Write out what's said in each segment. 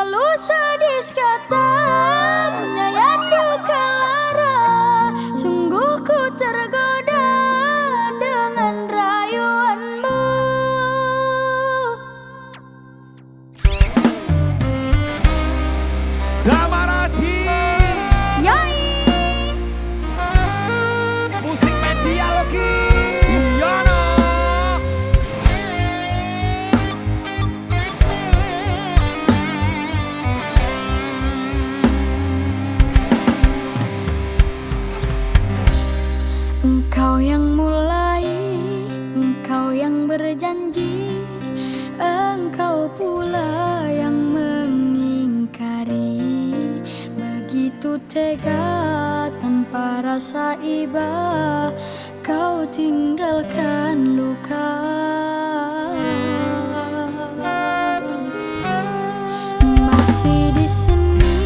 Terlalu sadis kata menyayangi lara. Sungguh ku tergoda dengan rayuanmu. Damaraji Yoi. Musik media logi Yono. Engkau yang mulai, engkau yang berjanji, engkau pula yang mengingkari. Begitu tega tanpa rasa iba, kau tinggalkan luka. Masih di sini,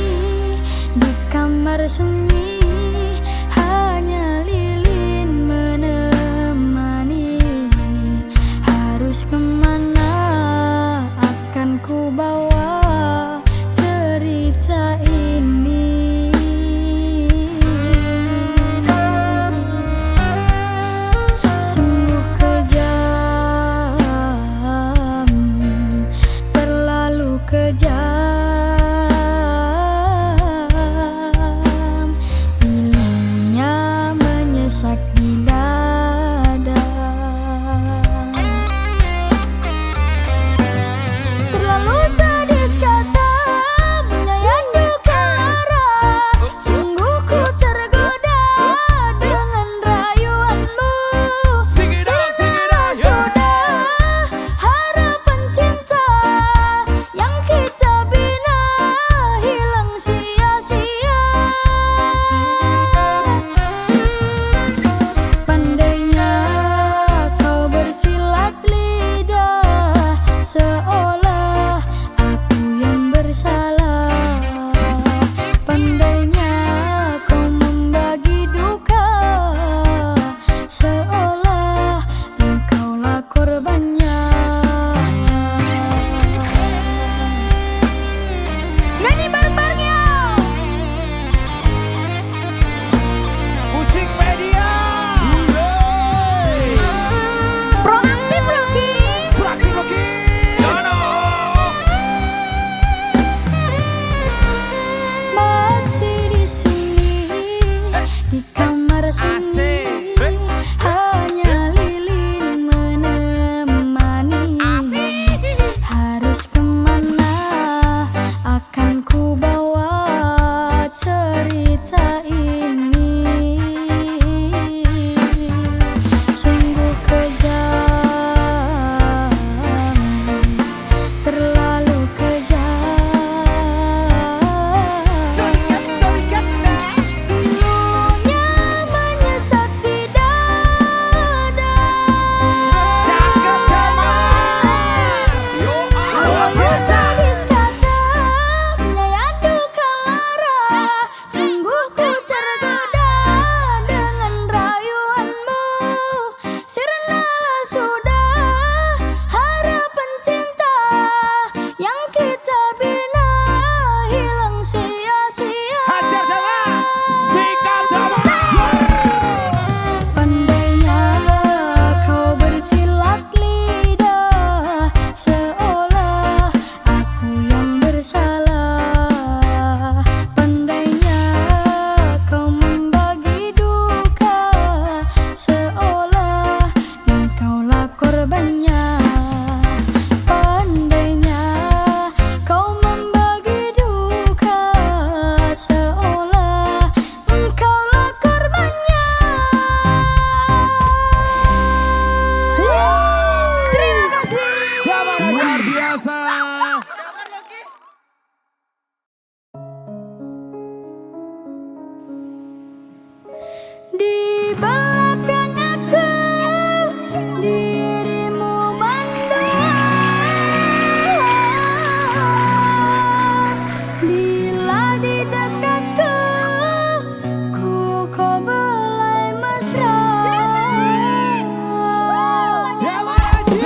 di kamar sunyi. Kemana akan ku bawa cerita ini? Sungguh kejam, terlalu kejam. Pilunya menyesak di dada. Sadis kata menyayangi lara. Sungguh ku tergoda dengan rayuanmu. Sirnalah sudah harapan cinta yang kita bina hilang sia-sia. Pandainya kau bersilat lidah seolah salah. Pandainya kau membagi duka seolah engkaulah korbannya. Nyanyi bareng-barengnya. Musik media Proaktif lagi. Yono. Masih di sini, di kamar sunyi. Hanya lilin menemani. Harus kemana akan ku bawa cerita ini? Sungguh kejam, terlalu kejam. Pilunya menyesak di dada. Terlalu sadis kata menyayangi lara. Sungguh ku tergoda dengan rayuanmu. Sirnalah sudah harapan cinta yang kita bina hilang sia-sia. Hajar Dama, sikat Dama. Pandainya kau bersilat lidah seolah aku yang bersalah. Pandainya kau membagi duka seolah engkaulah korbannya. Pandainya kau membagi duka seolah engkaulah korbannya. Terima kasih. Luar biasa. Di belakang aku dirimu mandor. Bila di dekatku ku kau belai mesra. Damaraji.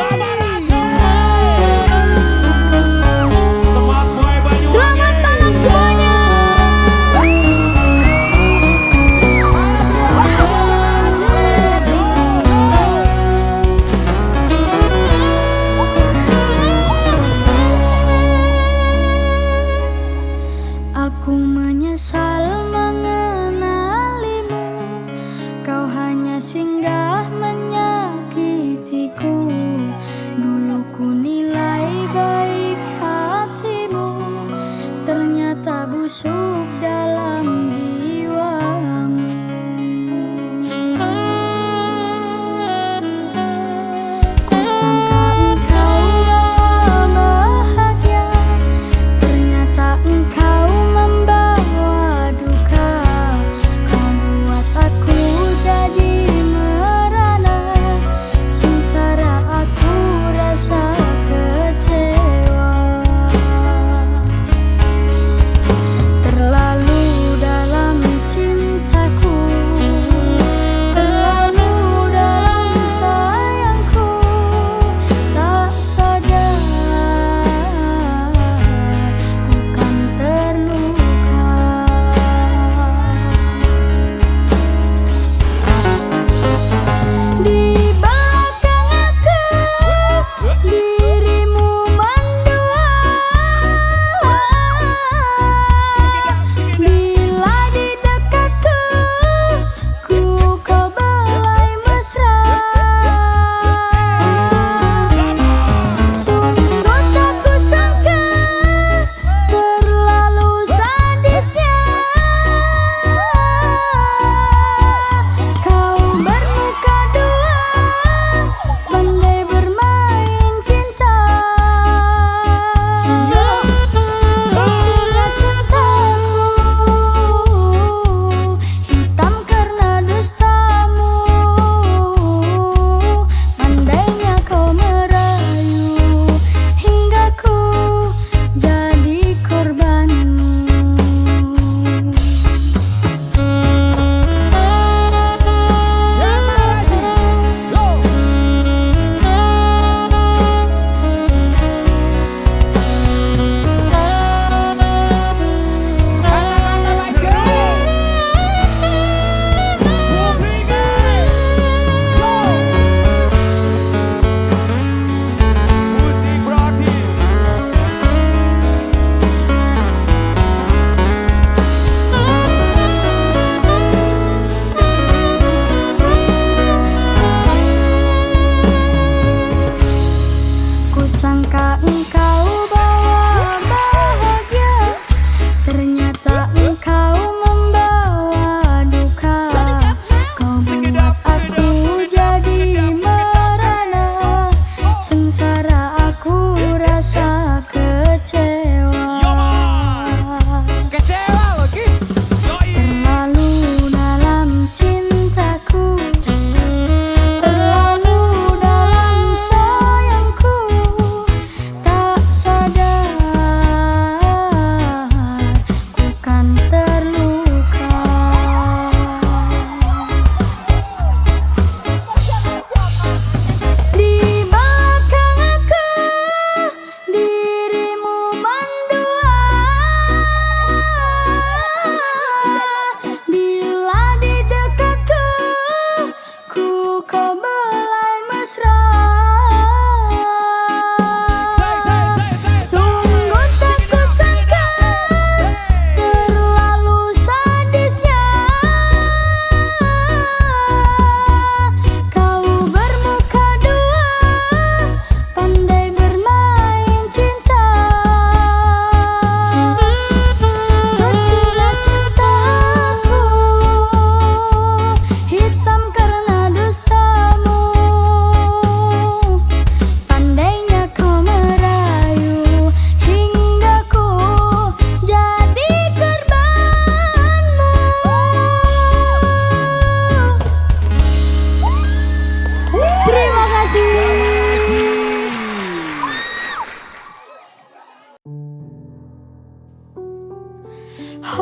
Oh,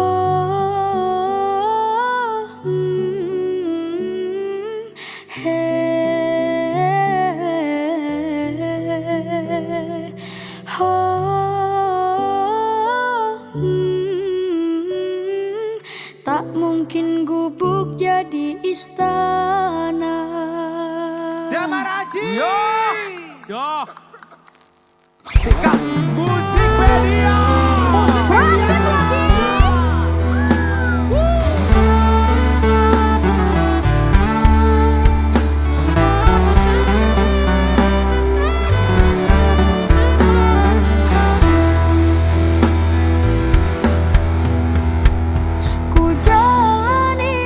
hey, oh, tak mungkin gubuk jadi istana. Damar Haji. Yo. Jo. Sikat musik media. Proaktif lagi. Ku jalani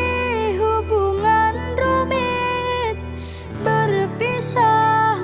hubungan rumit, berpisah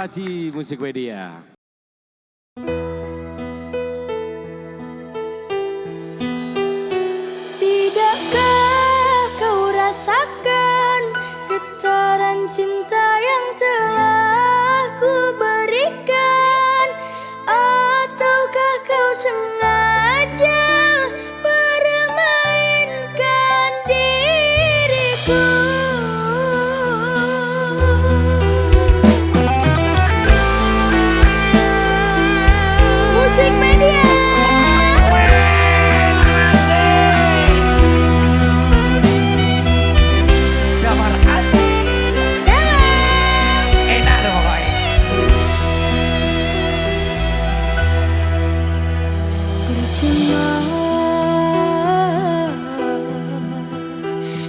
Aci Musikpedia. Tidakkah kau rasakan getaran cinta yang telah ku berikan? Ataukah kau sengaja permainkan diriku? Musikpedia.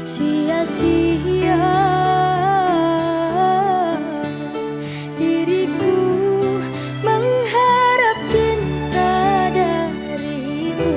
Sia-sia diriku mengharap cinta darimu.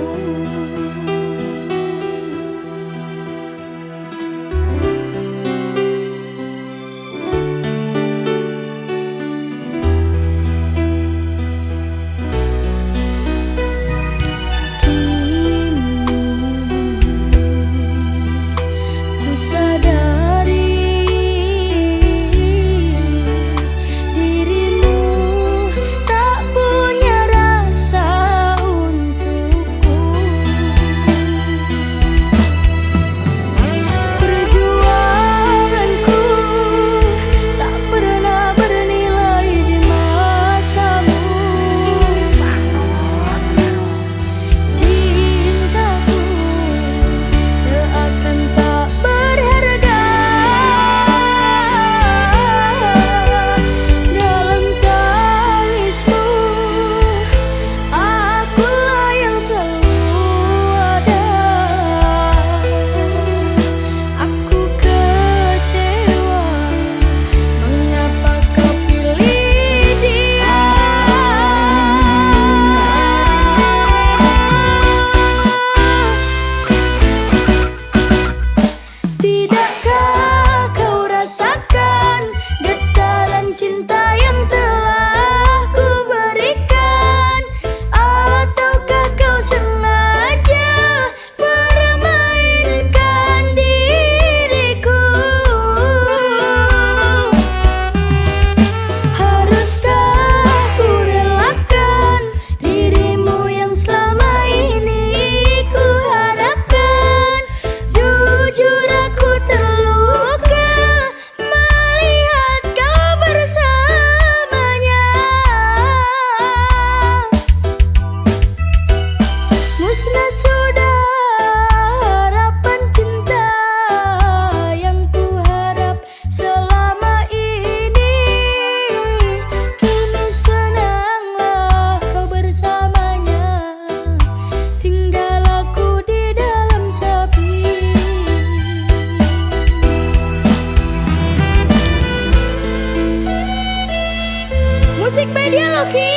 Musikpedia loh Ki.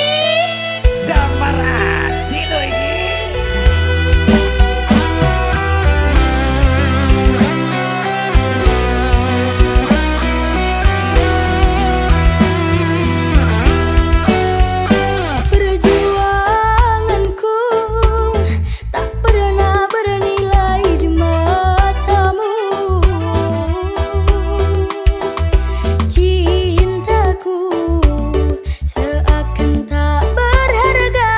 Damar Aci lo ini. Perjuanganku tak pernah bernilai di matamu. Cintaku seakan tak berharga.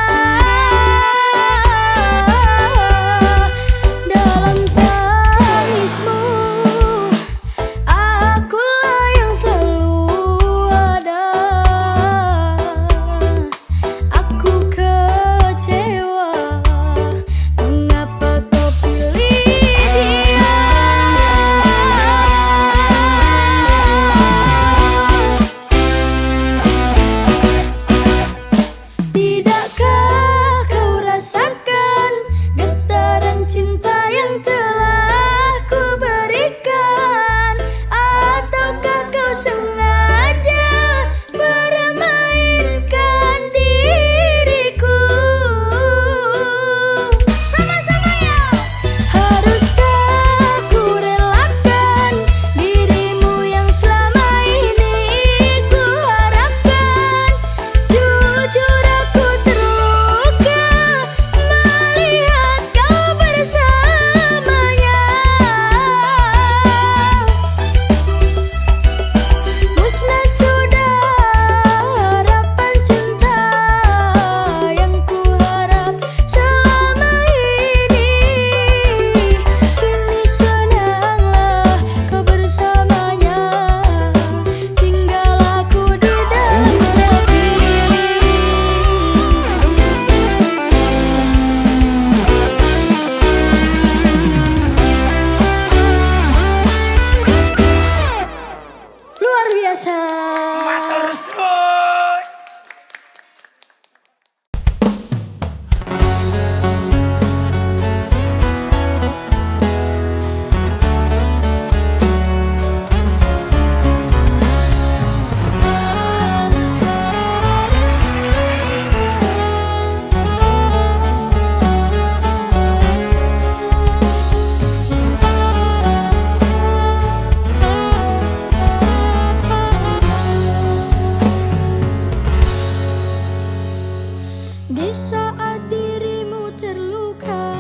Di saat dirimu terluka,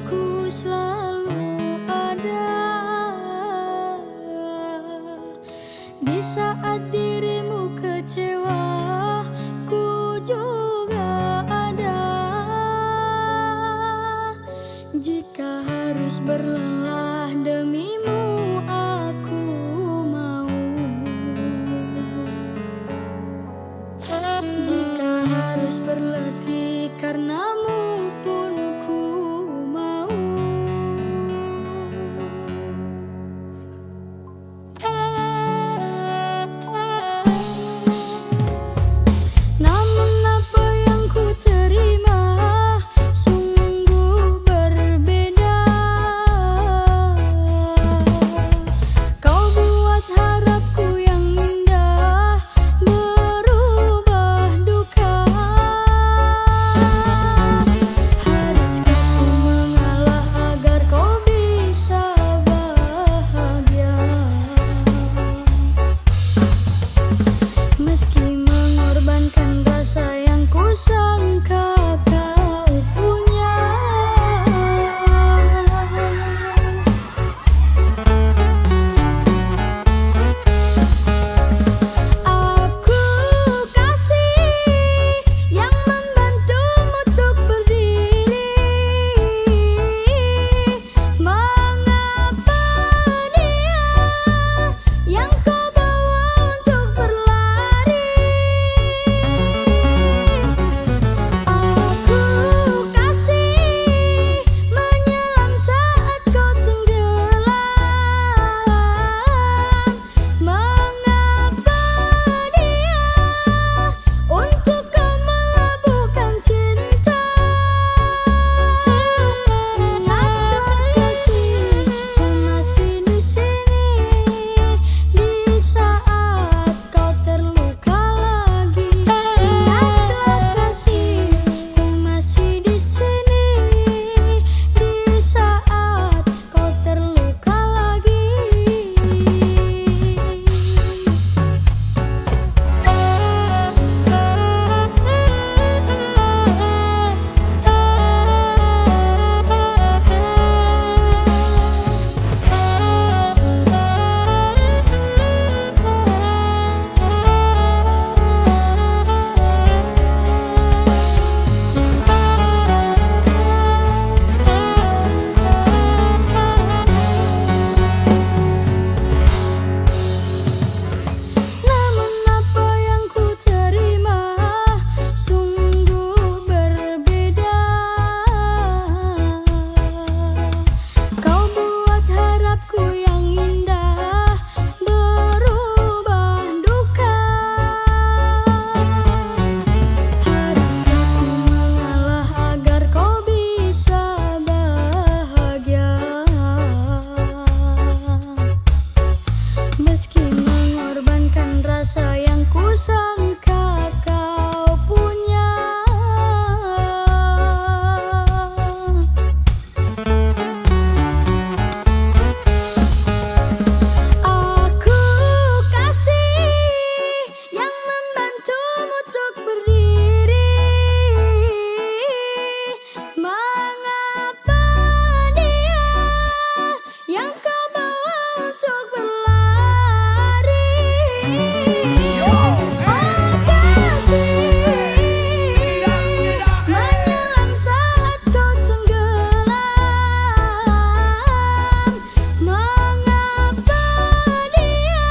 ku selalu ada. Di saat dirimu kecewa, ku juga ada. Jika harus berlelah demimu, aku mau. Jika harus berlatih karenamu pun ku mau. Namun apa yang ku terima sungguh berbeda. Kau buat harapku yang indah berubah duka. Haruskah ku mengalah agar kau bisa bahagia? Meski mengorbankan rasa yang ku sangka kau punya. Aku kasih yang membantumu untuk berdiri. Mengapa dia yang kau bawa untuk berlari? Aku kasih menyelam saat kau tenggelam. Mengapa dia untuk kau melabuhkan cinta? Ingatlah kasih, ku masih di sini di saat kau terluka lagi. Ingatlah kasih, ku masih di sini di saat kau terluka lagi. Namun apa yang ku terima sungguh berbeda. Kau buat harapku yang indah berubah duka. Haruskah ku mengalah agar kau bisa bahagia? Meski mengorbankan rasa yang ku sangka kau punya. Aku kasih yang membantumu untuk berdiri. Mengapa dia yang kau bawa untuk berlari? Oh kasih menyelam saat kau tenggelam. Mengapa dia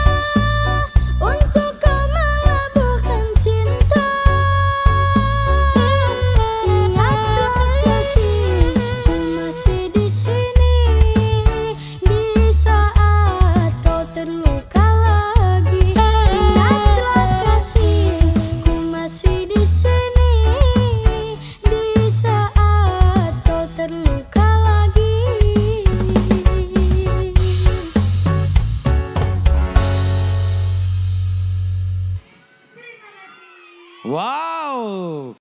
untuk kau melabuhkan cinta? Ingatlah kasih, ku masih di sini di saat kau terluka lagi. Ingatlah kasih, ku masih di sini di saat kau terluka lagi. Wow.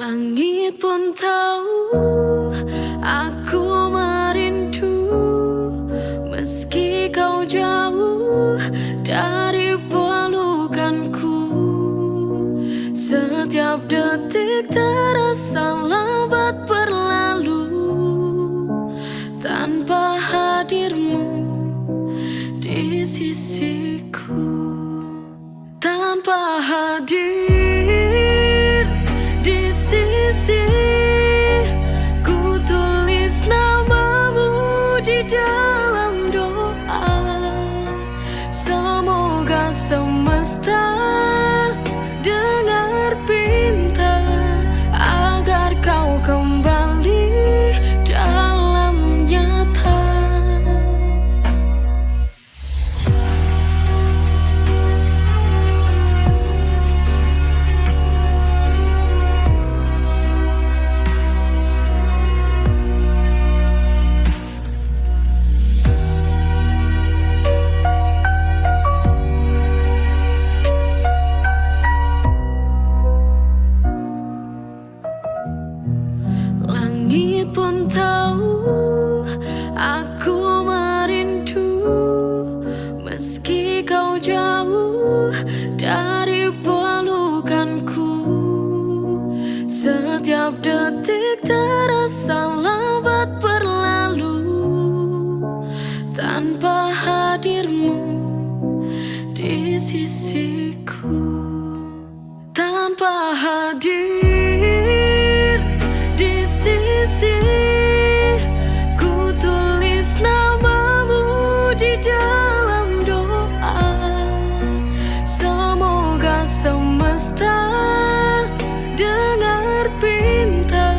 Langit pun tahu aku merindu, meski kau jauh dari pelukanku. Setiap detik terasa lambat berlalu tanpa hadirmu di sisiku. Tanpa hadir di sisi, ku tulis namamu di dalam doa. Semoga semesta dengar pinta agar kau kembali dalam nyata. Langit pun tahu aku merindu, meski kau jauh dari pelukanku. Setiap detik terasa lambat berlalu tanpa hadirmu di sisiku. Tanpa hadir di sisi, ku tulis namamu di dalam doa. Semoga semesta dengar pinta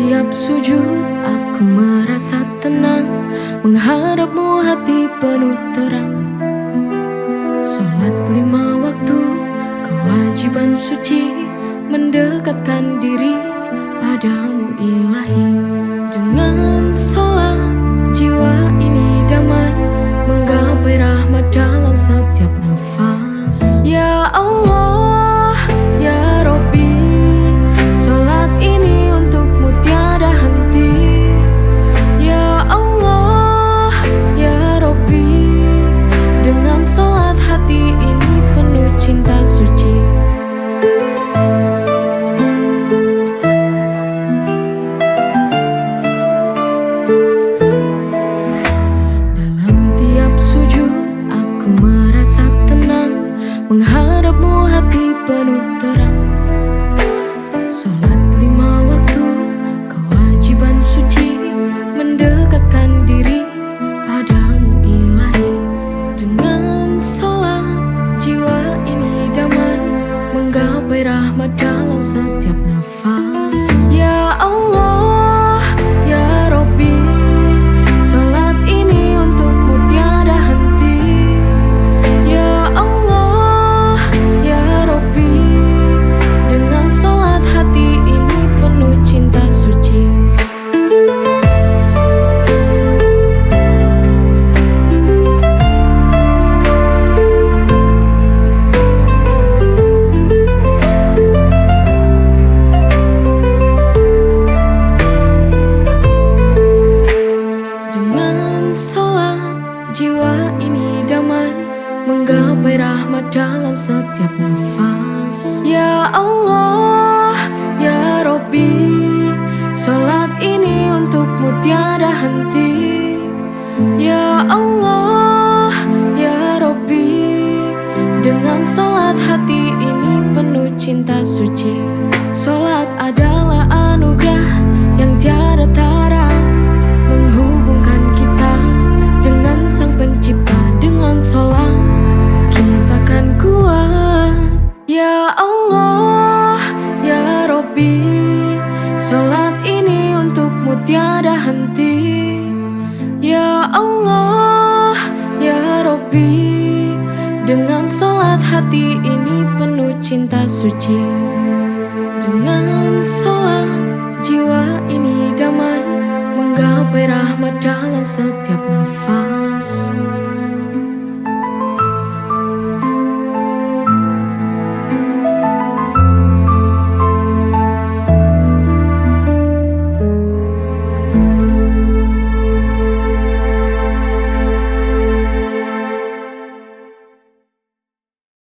tiap sujud aku merasa tenang, menghadapmu hati penuh terang. Sholat 5 waktu, kewajiban suci, mendekatkan diri padamu ilahi. Dengan sholat jiwa ini damai, menggapai rahmat dalam setiap nafas. Ya Allah, ya Rabbi, sholat ini untukmu tiada henti. Ya Allah, ya Rabbi, dengan sholat hati ini penuh cinta suci. Menghadapmu hati penuh terang. Sholat 5 waktu, kewajiban suci, mendekatkan diri padamu ilahi. Dengan sholat jiwa ini damai, menggapai rahmat dalam setiap nafas. Ya Allah, ya Rabbi, sholat ini untukmu tiada henti. Ya Allah, ya Rabbi, dengan sholat hati ini penuh cinta suci. Dengan sholat jiwa ini damai, menggapai rahmat dalam setiap nafas. Ya Allah, ya Rabbi, sholat ini untukmu tiada henti. Ya Allah, ya Rabbi, dengan sholat hati ini penuh cinta suci. Sholat adalah anugerah yang tiada tara, menghubungkan kita dengan Sang Pencipta. Dengan sholat kita kan kuat. Ya Allah, ya Rabbi, sholat ini untukmu tiada henti. Ya Allah, ya Rabbi, dengan sholat hati ini penuh cinta suci. Dengan sholat jiwa ini damai, menggapai rahmat dalam setiap nafas.